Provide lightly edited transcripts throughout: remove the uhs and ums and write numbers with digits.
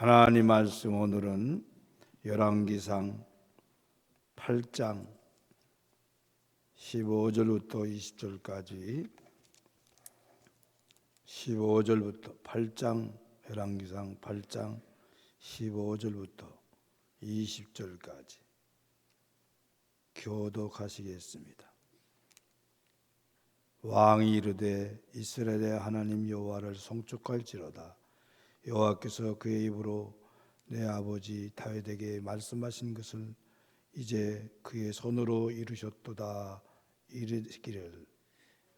하나님 말씀 오늘은 열왕기상 8장 15절부터 20절까지 15절부터 8장 열왕기상 8장 15절부터 20절까지 교독하시겠습니다. 왕이 이르되 이스라엘의 하나님 여호와를 송축할지로다. 여호와께서 그의 입으로 내 아버지 다윗에게 말씀하신 것을 이제 그의 손으로 이루셨도다. 이르기를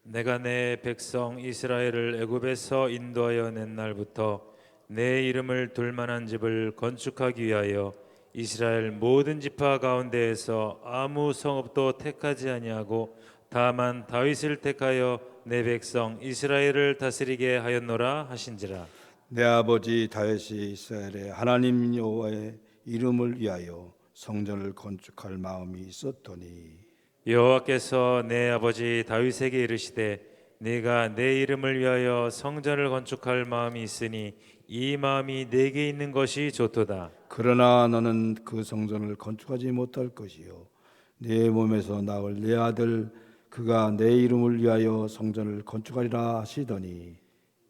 내가 내 백성 이스라엘을 애굽에서 인도하여 낸 날부터 내 이름을 둘 만한 집을 건축하기 위하여 이스라엘 모든 지파 가운데에서 아무 성읍도 택하지 아니하고 다만 다윗을 택하여 내 백성 이스라엘을 다스리게 하였노라 하신지라. 내 아버지 다윗이 이스라엘의 하나님 여호와의 이름을 위하여 성전을 건축할 마음이 있었더니 여호와께서 내 아버지 다윗에게 이르시되 네가 내 이름을 위하여 성전을 건축할 마음이 있으니 이 마음이 내게 있는 것이 좋도다. 그러나 너는 그 성전을 건축하지 못할 것이요 내 몸에서 나올 내 아들 그가 내 이름을 위하여 성전을 건축하리라 하시더니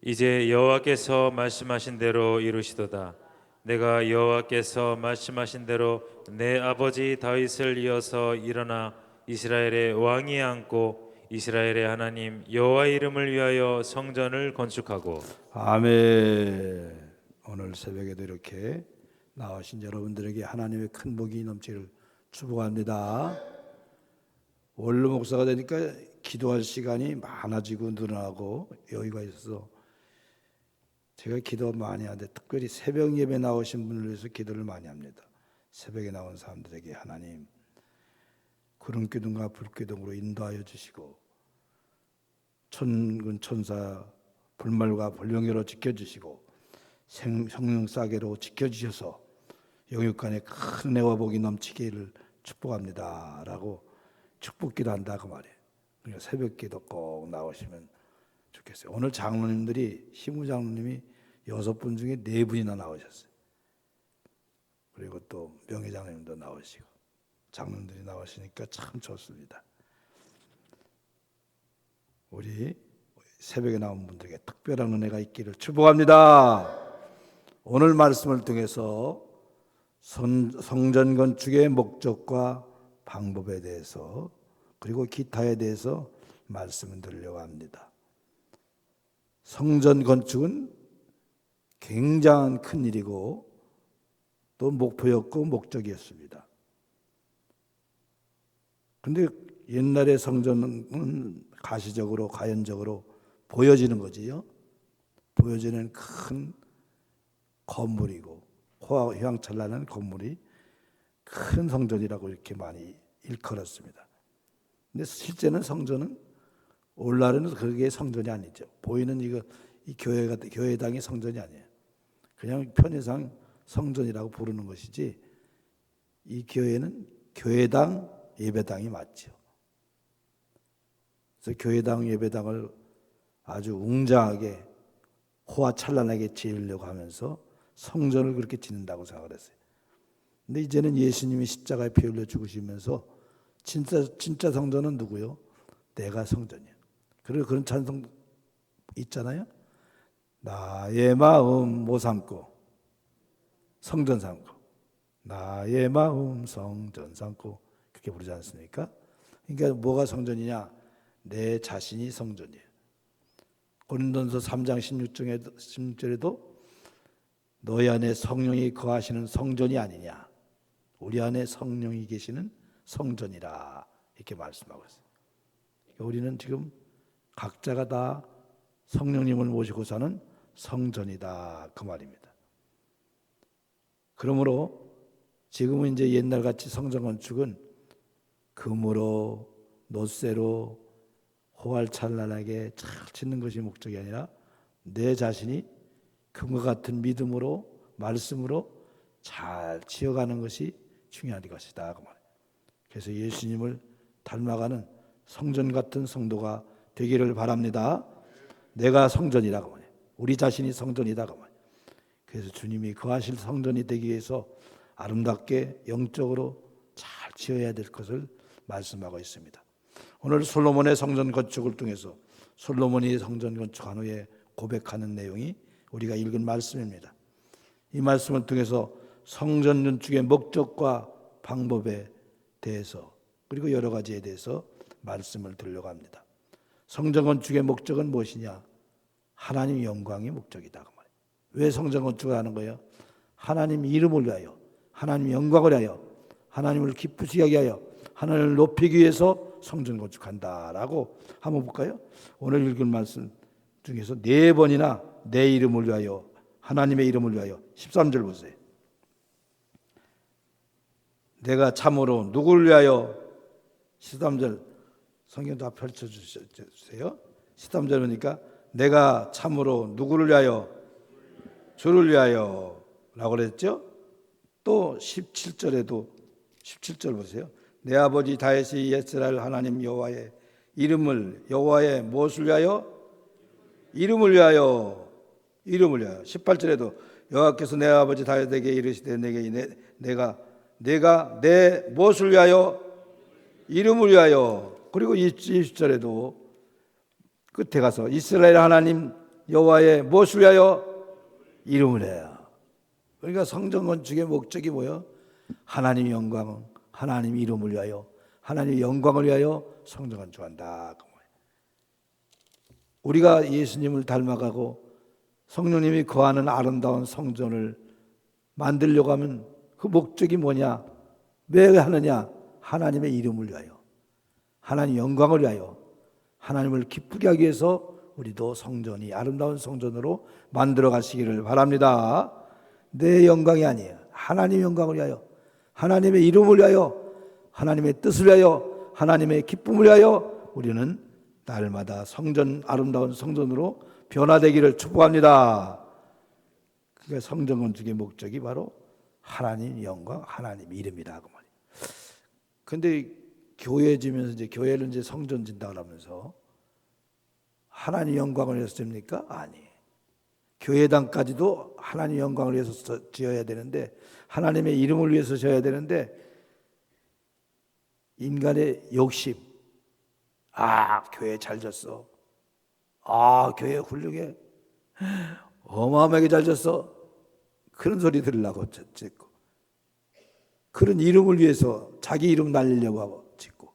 이제 여호와께서 말씀하신 대로 이루시도다. 내가 여호와께서 말씀하신 대로 내 아버지 다윗을 이어서 일어나 이스라엘의 왕위에 앉고 이스라엘의 하나님 여호와의 이름을 위하여 성전을 건축하고. 아멘. 오늘 새벽에도 이렇게 나오신 여러분들에게 하나님의 큰 복이 넘치기를 축복합니다. 원로 목사가 되니까 기도할 시간이 많아지고 늘어나고 여유가 있어서 제가 기도 많이 하는데 특별히 새벽 예배 나오신 분을 위해서 기도를 많이 합니다. 새벽에 나온 사람들에게 하나님 구름기둥과 불기둥으로 인도하여 주시고 천군 천사 불말과 불령으로 지켜주시고 성령 싸게로 지켜주셔서 영육간에 큰 은혜와 복이 넘치기를 축복합니다 라고 축복기도 한다 그 말이에요. 그러니까 새벽기도 꼭 나오시면 좋겠어요. 오늘 장로님들이 시무 장로님이 6분 중에 4분이나 나오셨어요. 그리고 또 명예 장로님도 나오시고 장로님들이 나오시니까 참 좋습니다. 우리 새벽에 나온 분들에게 특별한 은혜가 있기를 축복합니다. 오늘 말씀을 통해서 성전 건축의 목적과 방법에 대해서 그리고 기타에 대해서 말씀을 드리려고 합니다. 성전 건축은 굉장한 큰 일이고 또 목표였고 목적이었습니다. 그런데 옛날의 성전은 가시적으로 가연적으로 보여지는 거지요. 보여지는 큰 건물이고 휘황찬란한 건물이 큰 성전이라고 이렇게 많이 일컬었습니다. 근데 실제는 성전은 오늘날은 그게 성전이 아니죠. 보이는 이 교회당이 성전이 아니에요. 그냥 편의상 성전이라고 부르는 것이지 이 교회는 교회당 예배당이 맞죠. 그래서 교회당 예배당을 아주 웅장하게 호화찬란하게 지으려고 하면서 성전을 그렇게 짓는다고 생각을 했어요. 근데 이제는 예수님이 십자가에 피 흘려 죽으시면서 진짜 성전은 누구요? 내가 성전이야. 그리고 그런 찬송 있잖아요. 나의 마음 못 삼고 성전 삼고 나의 마음 성전 삼고 그렇게 부르지 않습니까? 그러니까 뭐가 성전이냐? 내 자신이 성전이에요. 고린도전서 3장 16절에도 너희 안에 성령이 거하시는 성전이 아니냐. 우리 안에 성령이 계시는 성전이라 이렇게 말씀하고 있어요. 그러니까 우리는 지금 각자가 다 성령님을 모시고 사는 성전이다 그 말입니다. 그러므로 지금은 이제 옛날같이 성전 건축은 금으로 놋쇠로 호알찬란하게 잘 짓는 것이 목적이 아니라 내 자신이 금과 같은 믿음으로 말씀으로 잘 지어가는 것이 중요한 것이다 그 말이에요. 그래서 예수님을 닮아가는 성전 같은 성도가 되기를 바랍니다. 내가 성전이라고 말해요. 우리 자신이 성전이다 그 말이에요. 그래서 주님이 거하실 성전이 되기 위해서 아름답게 영적으로 잘 지어야 될 것을 말씀하고 있습니다. 오늘 솔로몬의 성전 건축을 통해서 솔로몬이 성전 건축한 후에 고백하는 내용이 우리가 읽은 말씀입니다. 이 말씀을 통해서 성전 건축의 목적과 방법에 대해서 그리고 여러 가지에 대해서 말씀을 드리려고 합니다. 성전 건축의 목적은 무엇이냐? 하나님 영광이 목적이다. 그 말이에요. 왜 성전 건축을 하는 거예요? 하나님 이름을 위하여, 하나님 영광을 위하여, 하나님을 기쁘시게 하게 하여, 하나님을 높이기 위해서 성전 건축한다라고 한번 볼까요? 오늘 읽은 말씀 중에서 4번이나 내 이름을 위하여, 하나님의 이름을 위하여 13절 보세요. 내가 참으로 누구를 위하여 13절 성경 다 펼쳐주세요. 13절 보니까 내가 참으로 누구를 위하여 주를 위하여 라고 그랬죠. 또 17절에도 17절 보세요. 내 아버지 다윗이 이스라엘 하나님 여호와의 이름을 여호와의 무엇을 위하여? 이름을 위하여 18절에도 여호와께서 내 아버지 다윗에게 이르시되 내게 내가 내 무엇을 위하여? 이름을 위하여. 그리고 20절에도 끝에 가서 이스라엘 하나님 여호와의 무엇을 위하여? 이름을 위하여. 그러니까 성전 건축의 목적이 뭐예요? 하나님 영광, 하나님 이름을 위하여, 하나님 영광을 위하여 성전 건축한다. 우리가 예수님을 닮아가고 성령님이 거하는 아름다운 성전을 만들려고 하면 그 목적이 뭐냐? 왜 하느냐? 하나님의 이름을 위하여, 하나님 영광을 위하여, 하나님을 기쁘게 하기 위해서 우리도 성전이 아름다운 성전으로 만들어 가시기를 바랍니다. 내 영광이 아니에요. 하나님 영광을 위하여, 하나님의 이름을 위하여, 하나님의 뜻을 위하여, 하나님의 기쁨을 위하여 우리는 날마다 성전, 아름다운 성전으로 변화되기를 축복합니다. 그게 성전 건축의 목적이 바로 하나님 영광, 하나님 이름이다 그 말이에요. 근데 교회 지면서 이제 교회를 이제 성전 진다 그러면서 하나님 영광을 위해서 집니까? 아니에요. 교회당까지도 하나님 영광을 위해서 지어야 되는데, 하나님의 이름을 위해서 지어야 되는데, 인간의 욕심, 교회 잘 졌어, 교회 훌륭해, 어마어마하게 잘 졌어, 그런 소리 들으려고 짓고, 그런 이름을 위해서 자기 이름 날리려고 하고 짓고,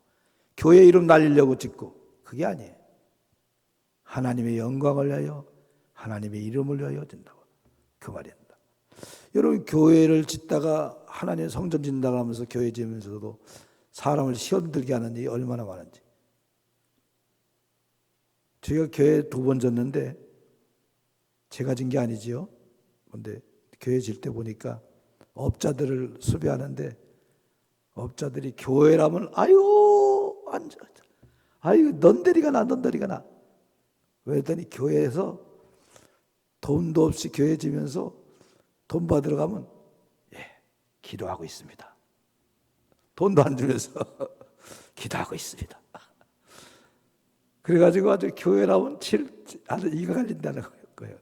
교회 이름 날리려고 짓고, 그게 아니에요. 하나님의 영광을 위하여, 하나님의 이름을 위하여 된다고 그 말입니다. 여러분, 교회를 짓다가 하나님의 성전 짓는다고 하면서 교회 지으면서도 사람을 시험 들게 하는 일이 얼마나 많은지. 제가 교회 2번 졌는데, 제가 진 게 아니지요. 근데 교회 질 때 보니까 업자들을 수배하는데, 업자들이 교회라면 넌 데리가 나. 왜더니 교회에서 돈도 없이 교회 지면서 돈 받으러 가면 기도하고 있습니다. 돈도 안 주면서 기도하고 있습니다. 그래가지고 아주 교회라면 아주 이가 갈린다는 거예요.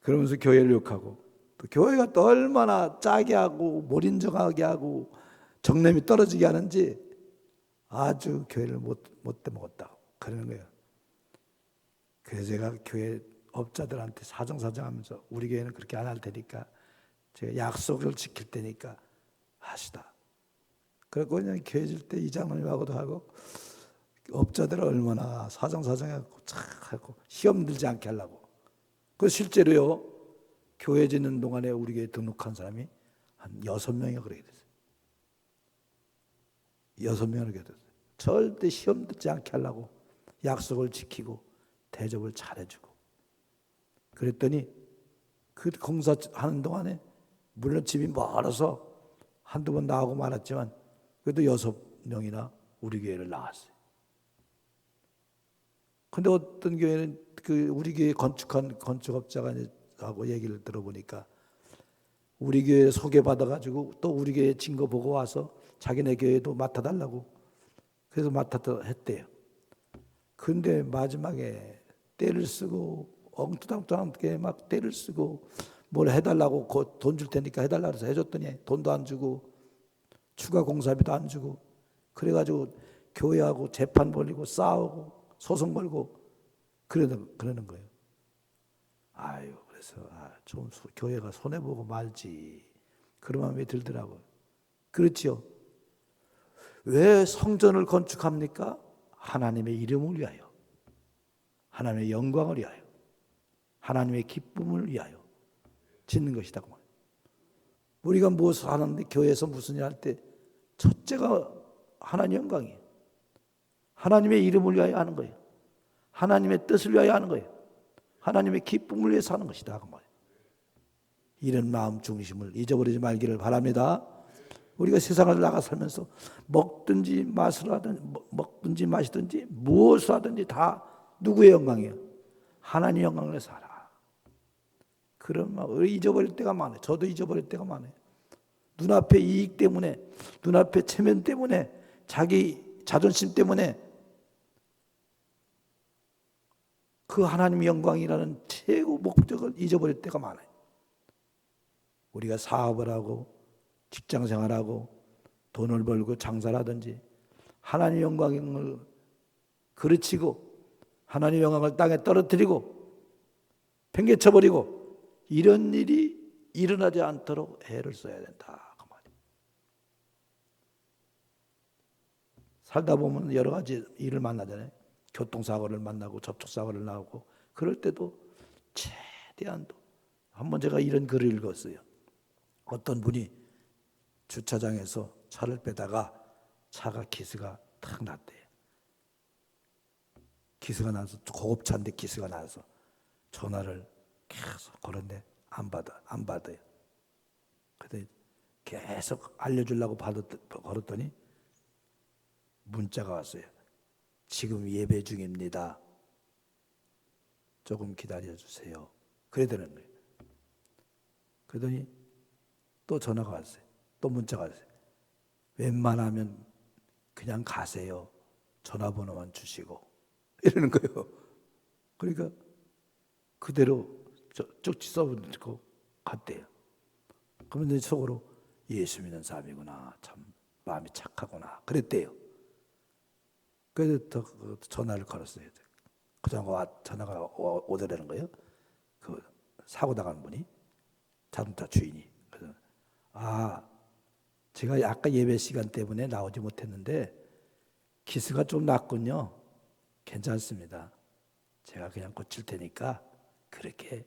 그러면서 교회를 욕하고, 또 교회가 또 얼마나 짜게 하고 몰인정하게 하고 정념이 떨어지게 하는지 아주 교회를 못돼 먹었다 그러는 거예요. 그래서 제가 교회 업자들한테 사정하면서 우리 교회는 그렇게 안 할 테니까 제가 약속을 지킬 테니까 하시다. 그래서 그냥 교회 질 때 이장님하고도 하고 업자들을 얼마나 사정하고 착하고 시험 들지 않게 하려고. 그 실제로요, 교회 짓는 동안에 우리 교회 등록한 사람이 한 6명이 그렇게 됐어요. 6명이 그렇게 됐어요. 절대 시험 듣지 않게 하려고 약속을 지키고 대접을 잘해주고. 그랬더니 그 공사하는 동안에 물론 집이 멀어서 한두 번 나오고 말았지만 그래도 6명이나 우리 교회를 나왔어요. 근데 어떤 교회는 우리 교회 건축한 건축업자가 하고 얘기를 들어보니까 우리 교회 소개받아가지고 또 우리 교회 증거 보고 와서 자기네 교회도 맡아달라고 그래서 맡았다 했대요. 근데 마지막에 때를 쓰고 엉뚱하게 막 때를 쓰고 뭘 해달라고 돈 줄 테니까 해달라고 해서 해줬더니 돈도 안 주고 추가 공사비도 안 주고 그래가지고 교회하고 재판 벌리고 싸우고 소송 걸고 그러는 거예요. 아유, 그래서 좀 교회가 손해보고 말지 그런 마음이 들더라고요. 그렇지요. 왜 성전을 건축합니까? 하나님의 이름을 위하여, 하나님의 영광을 위하여, 하나님의 기쁨을 위하여 짓는 것이다. 우리가 무엇을 하는데 교회에서 무슨 일 할 때 첫째가 하나님 영광이에요. 하나님의 이름을 위하여 하는 거예요. 하나님의 뜻을 위하여 하는 거예요. 하나님의 기쁨을 위해서 하는 것이다. 그 말이에요. 이런 마음 중심을 잊어버리지 말기를 바랍니다. 우리가 세상을 나가 살면서 먹든지 마시든지 무엇을 하든지 다 누구의 영광이에요? 하나님의 영광을 위해서 하라. 그런 마음을 잊어버릴 때가 많아요. 저도 잊어버릴 때가 많아요. 눈앞의 이익 때문에, 눈앞의 체면 때문에, 자기 자존심 때문에 그 하나님의 영광이라는 최고 목적을 잊어버릴 때가 많아요. 우리가 사업을 하고 직장 생활하고 돈을 벌고 장사를 하든지 하나님의 영광을 그르치고 하나님의 영광을 땅에 떨어뜨리고 팽개쳐버리고 이런 일이 일어나지 않도록 애를 써야 된다. 그 말이에요. 살다 보면 여러 가지 일을 만나잖아요. 교통사고를 만나고 접촉사고를 나오고 그럴 때도 최대한 한번 제가 이런 글을 읽었어요. 어떤 분이 주차장에서 차를 빼다가 차가 기스가 탁 났대요. 기스가 나서 고급차인데 기스가 나서 전화를 계속 걸었는데 안 받아요. 그때 계속 알려주려고 걸었더니 문자가 왔어요. 지금 예배 중입니다. 조금 기다려주세요. 그래야 되는 거예요. 그러더니 또 전화가 왔어요. 또 문자가 왔어요. 웬만하면 그냥 가세요. 전화번호만 주시고 이러는 거예요. 그러니까 그대로 쪽지 써버리고 갔대요. 그러면 내 속으로 예수 믿는 사람이구나. 참 마음이 착하구나. 그랬대요. 그래서 더 전화를 걸었어요. 그 전화가 오더라는 거예요. 그 사고 나간 분이 자동차 주인이. 그래서 제가 아까 예배 시간 때문에 나오지 못했는데 기스가 좀 났군요. 괜찮습니다. 제가 그냥 고칠 테니까 그렇게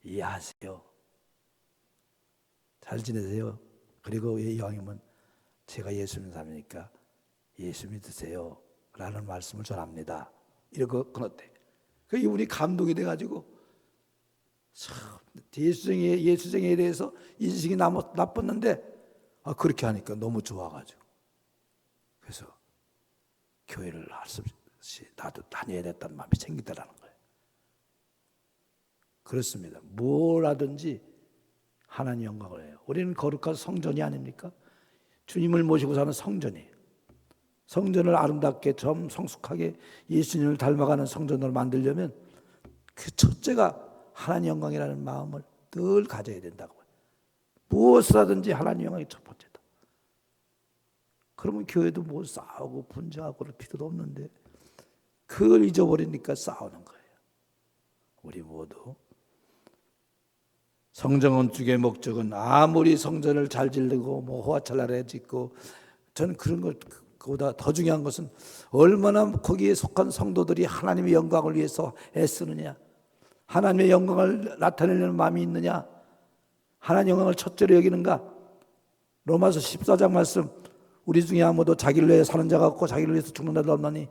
이해하세요. 잘 지내세요. 그리고 이왕이면 제가 예수 믿는 사람이니까 예수 믿으세요. 라는 말씀을 전합니다. 이러고 끊었대. 그게 우리 감동이 돼가지고 예수쟁이에 대해서 인식이 나빴는데 그렇게 하니까 너무 좋아가지고 그래서 교회를 할 수 없이 나도 다녀야 됐다는 마음이 생기더라는 거예요. 그렇습니다. 뭘 하든지 하나님 영광을 해요. 우리는 거룩한 성전이 아닙니까? 주님을 모시고 사는 성전이에요. 성전을 아름답게 좀 성숙하게 예수님을 닮아가는 성전으로 만들려면 그 첫째가 하나님 영광이라는 마음을 늘 가져야 된다고. 무엇을 하든지 하나님 영광이 첫 번째다. 그러면 교회도 뭐 싸우고 분쟁하고 그럴 필요도 없는데 그걸 잊어버리니까 싸우는 거예요. 우리 모두 성전 건축의 목적은 아무리 성전을 잘 지르고 뭐 호화찬란하게 짓고 저는 그런 것보다 더 중요한 것은 얼마나 거기에 속한 성도들이 하나님의 영광을 위해서 애쓰느냐, 하나님의 영광을 나타내려는 마음이 있느냐, 하나님의 영광을 첫째로 여기는가. 로마서 14장 말씀, 우리 중에 아무도 자기를 위해 사는 자가 없고 자기를 위해서 죽는 자도 없나니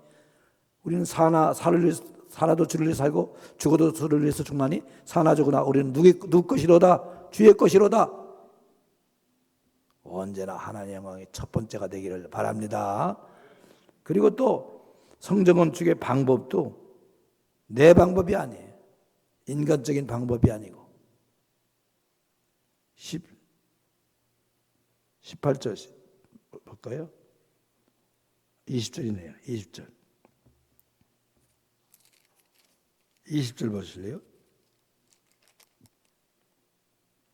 우리는 살아도 주를 위해 살고 죽어도 주를 위해서 죽나니 사나 죽으나 우리는 누구 것이로다? 주의 것이로다. 언제나 하나님의 영광이 첫 번째가 되기를 바랍니다. 그리고 또 성전 건축의 방법도 내 방법이 아니에요. 인간적인 방법이 아니고 18절 볼까요? 20절이네요. 20절 보실래요?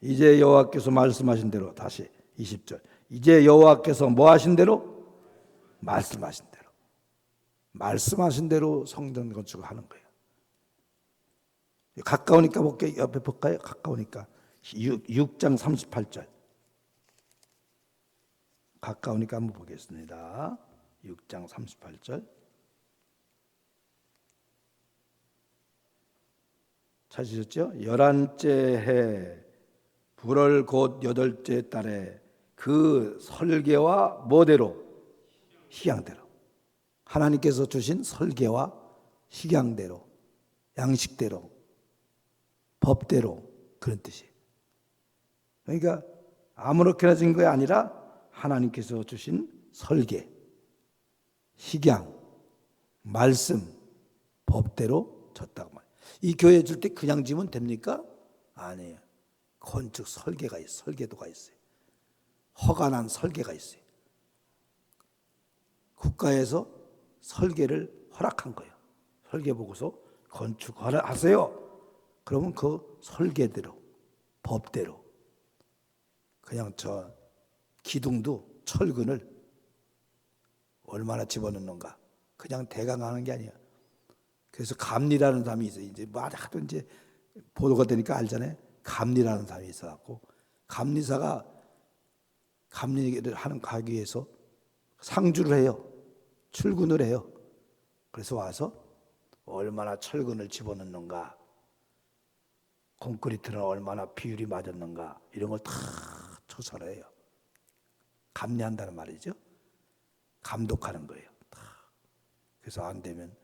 이제 여호와께서 말씀하신 대로, 다시 20절. 이제 여호와께서 뭐 하신 대로? 말씀하신 대로. 말씀하신 대로 성전 건축을 하는 거예요. 가까우니까 볼게요. 옆에 볼까요? 가까우니까 6장 38절. 가까우니까 한번 보겠습니다. 6장 38절. 찾으셨죠? 11째 해 불월 곧 8째 달에 그 설계와 뭐대로? 식양대로. 하나님께서 주신 설계와 식양대로, 양식대로, 법대로, 그런 뜻이에요. 그러니까 아무렇게나 진 게 아니라 하나님께서 주신 설계, 식양, 말씀, 법대로 졌다고 말해요. 이 교회 줄 때 그냥 지면 됩니까? 아니에요. 건축 설계가 있어요. 설계도가 있어요. 허가난 설계가 있어요. 국가에서 설계를 허락한 거예요. 설계 보고서 건축하세요. 그러면 그 설계대로, 법대로. 그냥 저 기둥도 철근을 얼마나 집어넣는가. 그냥 대강 하는 게 아니야. 그래서 감리라는 사람이 있어요. 이제 뭐 하도 이제 보도가 되니까 알잖아요. 감리라는 사람이 있어갖고 감리사가 감리를 하는 가게에서 상주를 해요. 출근을 해요. 그래서 와서 얼마나 철근을 집어넣는가, 콘크리트는 얼마나 비율이 맞았는가, 이런 걸 다 조사를 해요. 감리한다는 말이죠. 감독하는 거예요. 다. 그래서 안 되면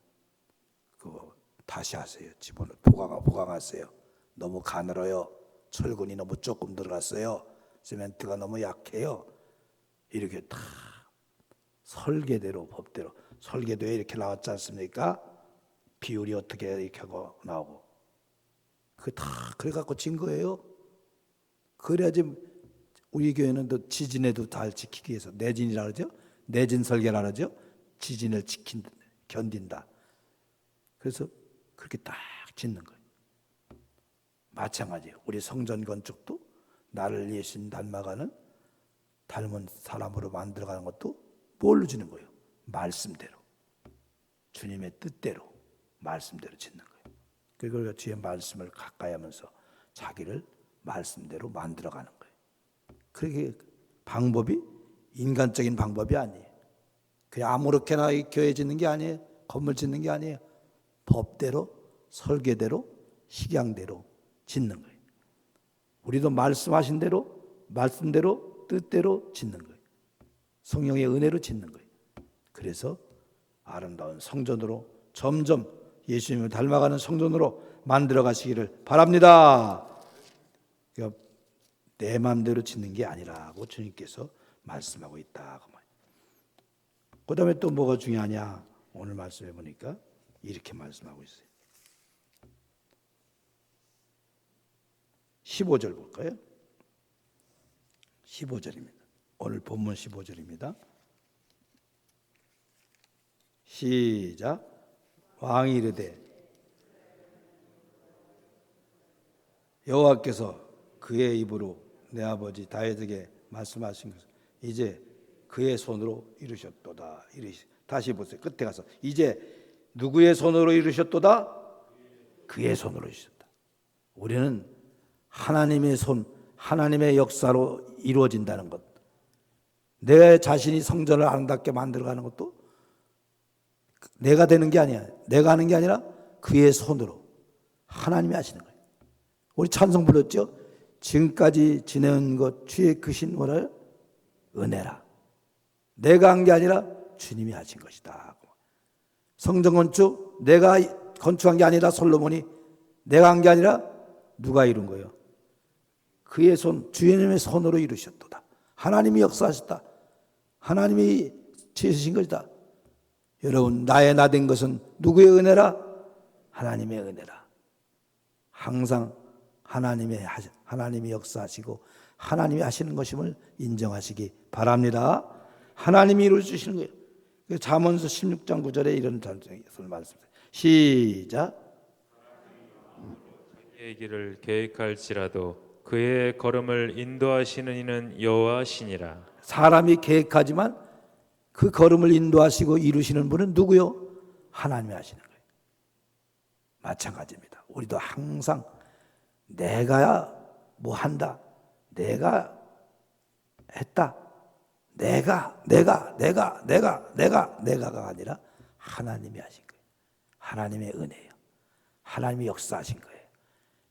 그거 다시 하세요. 집어넣어 보강하세요. 너무 가늘어요. 철근이 너무 조금 들어갔어요. 시멘트가 너무 약해요. 이렇게 다 설계대로, 법대로. 설계도에 이렇게 나왔지 않습니까? 비율이 어떻게 이렇게 하고 나오고. 그게 다 그래갖고 진 거예요. 그래야지 우리 교회는 또 지진에도 잘 지키기 위해서 내진이라 그러죠. 내진 설계라 그러죠. 지진을 견딘다. 그래서 그렇게 딱 짓는 거예요. 마찬가지예요. 우리 성전 건축도 나를 예수님 닮아가는 닮은 사람으로 만들어가는 것도 뭘로 짓는 거예요? 말씀대로. 주님의 뜻대로, 말씀대로 짓는 거예요. 그리고 주의 말씀을 가까이 하면서 자기를 말씀대로 만들어가는 거예요. 그렇게 방법이 인간적인 방법이 아니에요. 그냥 아무렇게나 교회 짓는 게 아니에요. 건물 짓는 게 아니에요. 법대로, 설계대로, 식양대로 짓는 거예요. 우리도 말씀하신 대로, 말씀대로, 뜻대로 짓는 거예요. 성령의 은혜로 짓는 거예요. 그래서 아름다운 성전으로 점점 예수님을 닮아가는 성전으로 만들어 가시기를 바랍니다. 그러니까 내 마음대로 짓는 게 아니라고 주님께서 말씀하고 있다고 말이에요. 그 다음에 또 뭐가 중요하냐? 오늘 말씀해 보니까 이렇게 말씀하고 있어요. 15절 볼까요? 15절입니다. 오늘 본문 15절입니다. 시작. 왕이 이르되 여호와께서 그의 입으로 내 아버지 다윗에게 말씀하신 것을 이제 그의 손으로 이루셨도다. 다시 보세요. 끝에 가서 이제 누구의 손으로 이루셨도다? 그의 손으로 이루셨다. 우리는 하나님의 손, 하나님의 역사로 이루어진다는 것. 내 자신이 성전을 아름답게 만들어가는 것도 내가 되는 게 아니야. 내가 하는 게 아니라 그의 손으로 하나님이 하시는 거예요. 우리 찬송 불렀죠? 지금까지 지내온 것 주의 크신 뭐라요? 은혜라. 내가 한 게 아니라 주님이 하신 것이다. 성전 건축 내가 건축한 게 아니라 솔로몬이 내가 한 게 아니라 누가 이룬 거예요? 그의 손, 주님의 손으로 이루셨도다. 하나님이 역사하셨다. 하나님이 지으신 것이다. 여러분, 나의 나 된 것은 누구의 은혜라? 하나님의 은혜라. 항상 하나님이 역사하시고 하나님이 하시는 것임을 인정하시기 바랍니다. 하나님이 이루어 주시는 거예요. 잠언서 16장 9절에 이런 단정에서 말씀해요. 시작. 그의 길을 계획할지라도 그의 걸음을 인도하시는 이는 여호와시니라. 사람이 계획하지만 그 걸음을 인도하시고 이루시는 분은 누구요? 하나님이 하시는 거예요. 마찬가지입니다. 우리도 항상 내가 뭐 한다, 내가 했다, 내가가 아니라 하나님이 하신 거예요. 하나님의 은혜예요. 하나님이 역사하신 거예요.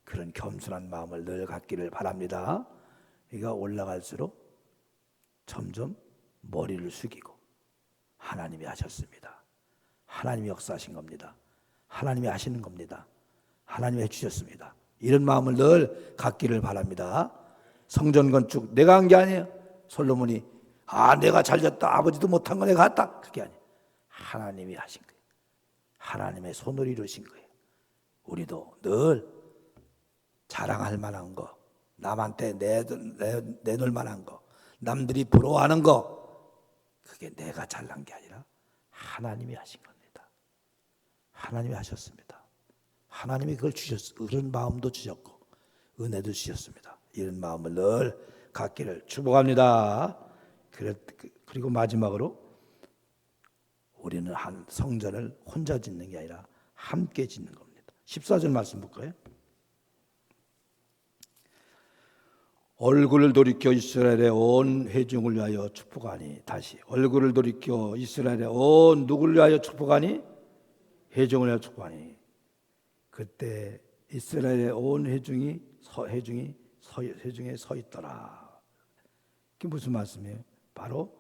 그런 겸손한 마음을 늘 갖기를 바랍니다. 우리가 올라갈수록 점점 머리를 숙이고 하나님이 하셨습니다. 하나님이 역사하신 겁니다. 하나님이 하시는 겁니다. 하나님이 해주셨습니다. 이런 마음을 늘 갖기를 바랍니다. 성전 건축 내가 한 게 아니에요. 솔로몬이 내가 잘 졌다, 아버지도 못한 거 내가 했다, 그게 아니에요. 하나님이 하신 거예요. 하나님의 손으로 이루신 거예요. 우리도 늘 자랑할 만한 거, 남한테 내놓을 만한 거, 남들이 부러워하는 거, 그게 내가 잘난 게 아니라 하나님이 하신 겁니다. 하나님이 하셨습니다. 하나님이 그걸 주셨어요. 그런 마음도 주셨고 은혜도 주셨습니다. 이런 마음을 늘 갖기를 축복합니다. 그리고 마지막으로 우리는 한 성전을 혼자 짓는 게 아니라 함께 짓는 겁니다. 14절 말씀 볼까요? 얼굴을 돌이켜 이스라엘의 온 회중을 위하여 축복하니, 다시 얼굴을 돌이켜 이스라엘의 온 누구를 위하여 축복하니? 회중을 위하여 축복하니. 그때 이스라엘의 온 회중에 서 있더라. 그게 무슨 말씀이에요? 바로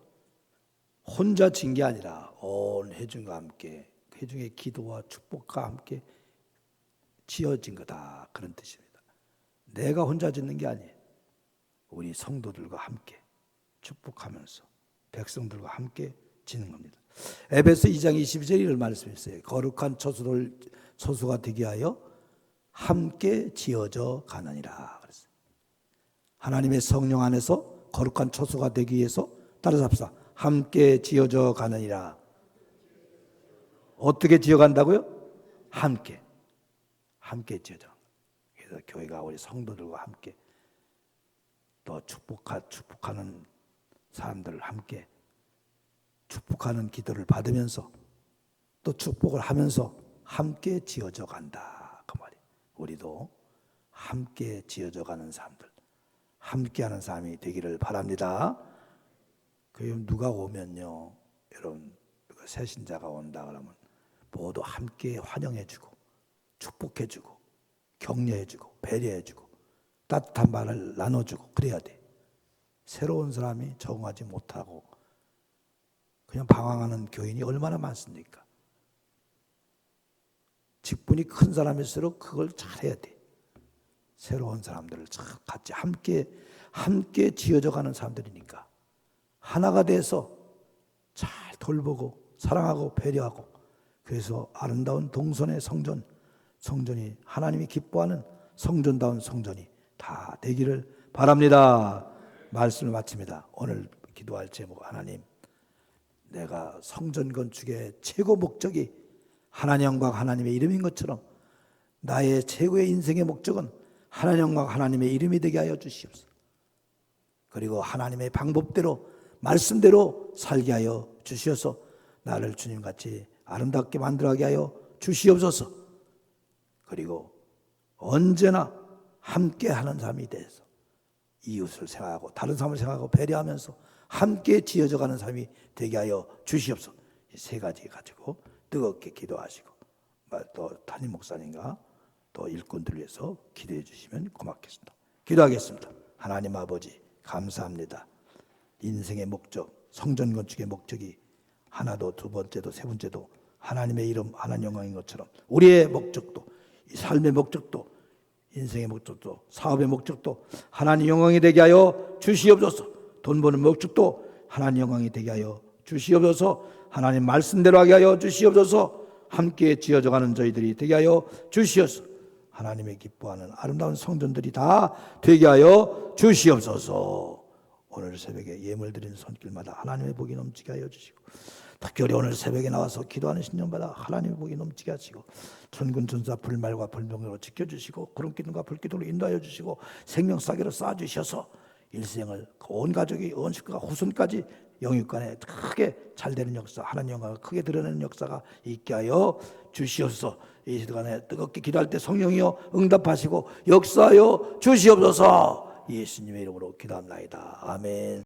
혼자 진 게 아니라 온 회중과 함께, 회중의 기도와 축복과 함께 지어진 거다, 그런 뜻입니다. 내가 혼자 짓는 게 아니에요. 우리 성도들과 함께 축복하면서 백성들과 함께 지는 겁니다. 에베소 2장 22절 이런 말씀이 있어요. 거룩한 처소가 되게 하여 함께 지어져 가느니라 그랬어요. 하나님의 성령 안에서 거룩한 처소가 되기 위해서 따라서 합시다. 함께 지어져 가느니라. 어떻게 지어간다고요? 함께 지어져. 그래서 교회가 우리 성도들과 함께 또 축복하는 사람들을 함께 축복하는 기도를 받으면서 또 축복을 하면서 함께 지어져 간다, 그 말이에요. 우리도 함께 지어져 가는 사람들, 함께하는 사람이 되기를 바랍니다. 그 누가 오면요, 여러분 새 신자가 온다 그러면 모두 함께 환영해주고 축복해주고 격려해주고 배려해주고 따뜻한 말을 나눠주고 그래야 돼. 새로운 사람이 적응하지 못하고 그냥 방황하는 교인이 얼마나 많습니까? 직분이 큰 사람일수록 그걸 잘해야 돼. 새로운 사람들을 같이 함께 지어져 가는 사람들이니까 하나가 돼서 잘 돌보고 사랑하고 배려하고, 그래서 아름다운 동선의 성전이 하나님이 기뻐하는 성전다운 성전이 다 되기를 바랍니다. 말씀을 마칩니다. 오늘 기도할 제목, 하나님, 내가 성전 건축의 최고 목적이 하나님 영광 하나님의 이름인 것처럼 나의 최고의 인생의 목적은 하나님 영광 하나님의 이름이 되게 하여 주시옵소서. 그리고 하나님의 방법대로 말씀대로 살게 하여 주시어서 나를 주님같이 아름답게 만들어가게 하여 주시옵소서. 그리고 언제나 함께하는 삶이 돼서 이웃을 생각하고 다른 사람을 생각하고 배려하면서 함께 지어져가는 삶이 되게 하여 주시옵소서. 이 세 가지 가지고 뜨겁게 기도하시고 또 담임 목사님과 또 일꾼들을 위해서 기도해 주시면 고맙겠습니다. 기도하겠습니다. 하나님 아버지, 감사합니다. 인생의 목적, 성전 건축의 목적이 하나도 두 번째도 세 번째도 하나님의 이름, 하나님 영광인 것처럼 우리의 목적도, 이 삶의 목적도, 인생의 목적도, 사업의 목적도 하나님 영광이 되게 하여 주시옵소서. 돈 버는 목적도 하나님 영광이 되게 하여 주시옵소서. 하나님 말씀대로 하게 하여 주시옵소서. 함께 지어져가는 저희들이 되게 하여 주시옵소서. 하나님의 기뻐하는 아름다운 성전들이 다 되게 하여 주시옵소서. 오늘 새벽에 예물 드린 손길마다 하나님의 복이 넘치게 하여 주시고 특별히 오늘 새벽에 나와서 기도하는 신령마다 하나님의 복이 넘치게 하시고 천군 천사 불말과 불명으로 지켜주시고 구름 기둥과 불 기둥으로 인도하여 주시고 생명 싸개로 쌓아주셔서 일생을 온 가족이 온 식구가 후손까지 영육간에 크게 잘 되는 역사, 하나님 영광을 크게 드러내는 역사가 있게 하여 주시옵소서. 이 시간에 뜨겁게 기도할 때 성령이여 응답하시고 역사하여 주시옵소서. 예수님의 이름으로 기도합나이다. 아멘.